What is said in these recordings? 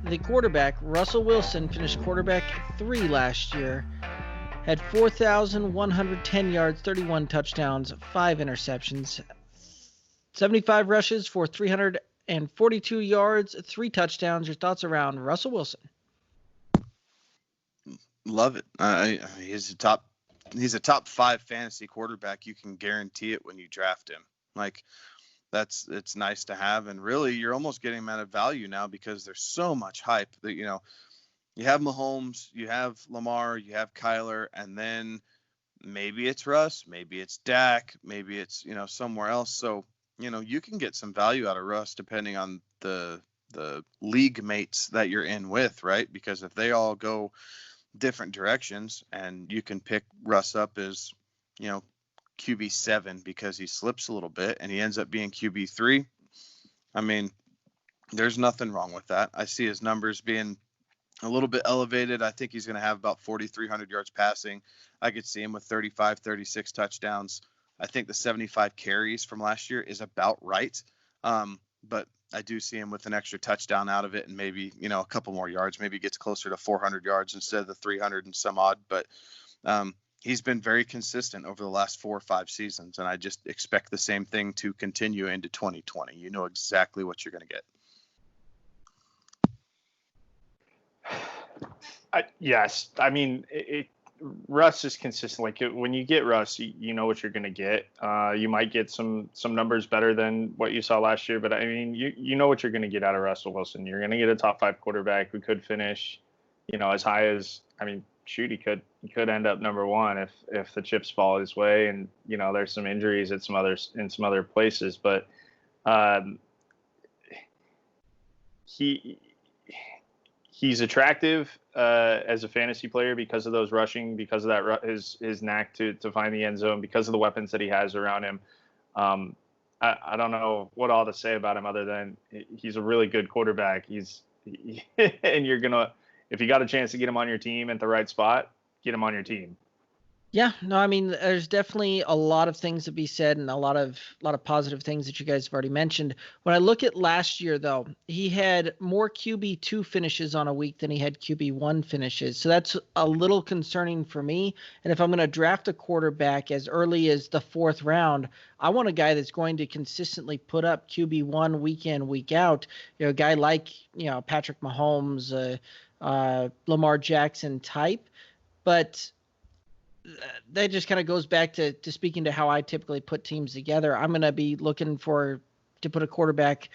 the quarterback, Russell Wilson, finished quarterback 3 last year, had 4,110 yards, 31 touchdowns, 5 interceptions, 75 rushes for 342 yards, 3 touchdowns. Your thoughts around Russell Wilson? Love it. He's a top 5 fantasy quarterback. You can guarantee it when you draft him. Like, it's nice to have, and really you're almost getting him at a value now because there's so much hype that, you have Mahomes, you have Lamar, you have Kyler, and then maybe it's Russ, maybe it's Dak, maybe it's, somewhere else. So, you can get some value out of Russ depending on the league mates that you're in with, right? Because if they all go different directions and you can pick Russ up as, QB7 because he slips a little bit and he ends up being QB3. I mean, there's nothing wrong with that. I see his numbers being a little bit elevated. I think he's going to have about 4,300 yards passing. I could see him with 35, 36 touchdowns. I think the 75 carries from last year is about right. But I do see him with an extra touchdown out of it and maybe, a couple more yards. Maybe gets closer to 400 yards instead of the 300 and some odd. But he's been very consistent over the last 4 or 5 seasons, and I just expect the same thing to continue into 2020. You know exactly what you're going to get. Yes. I mean, Russ is consistent. Like, when you get Russ, you know what you're going to get. You might get some numbers better than what you saw last year, but I mean, you know what you're going to get out of Russell Wilson. You're going to get a top 5 quarterback who could finish, as high as, shoot, he could end up number 1 if the chips fall his way, and there's some injuries at some other places, but he's attractive as a fantasy player because of those rushing, because of that his knack to find the end zone, because of the weapons that he has around him. I don't know what all to say about him other than he's a really good quarterback. And you're gonna, if you got a chance to get him on your team at the right spot, get him on your team. Yeah, no, I mean, there's definitely a lot of things to be said and a lot of positive things that you guys have already mentioned. When I look at last year, though, he had more QB2 finishes on a week than he had QB1 finishes. So that's a little concerning for me. And if I'm going to draft a quarterback as early as the 4th round, I want a guy that's going to consistently put up QB1 week in, week out. A guy like, Patrick Mahomes, Lamar Jackson type. But that just kind of goes back to speaking to how I typically put teams together. I'm going to be looking to put a quarterback,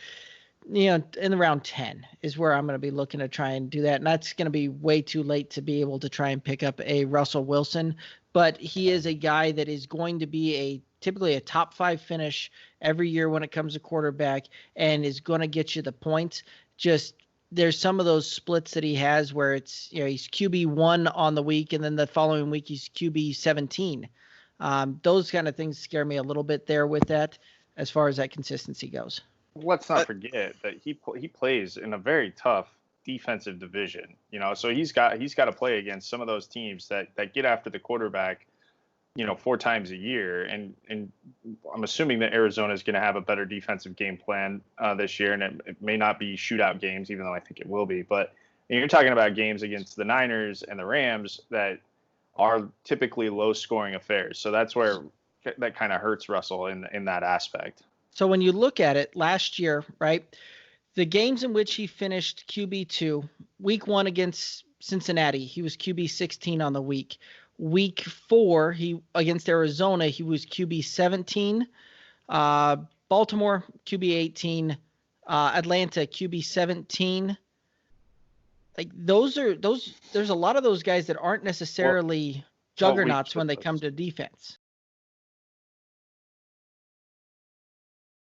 in around 10 is where I'm going to be looking to try and do that. And that's going to be way too late to be able to try and pick up a Russell Wilson. But he is a guy that is going to be typically a top 5 finish every year when it comes to quarterback and is going to get you the points. Just there's some of those splits that he has where it's, he's QB1 on the week and then the following week he's QB17. Those kind of things scare me a little bit there with that as far as that consistency goes. Let's not forget that he plays in a very tough defensive division, so he's got to play against some of those teams that get after the quarterback, 4 times a year. And I'm assuming that Arizona is going to have a better defensive game plan this year. And it may not be shootout games, even though I think it will be. But you're talking about games against the Niners and the Rams that are typically low scoring affairs. So that's where that kind of hurts Russell in that aspect. So when you look at it last year, right, the games in which he finished QB2, week 1 against Cincinnati, he was QB16 on the week. Week 4, against Arizona, he was QB17. Baltimore, QB18. Atlanta, QB17. Like there's a lot of those guys that aren't necessarily juggernauts when they come to defense.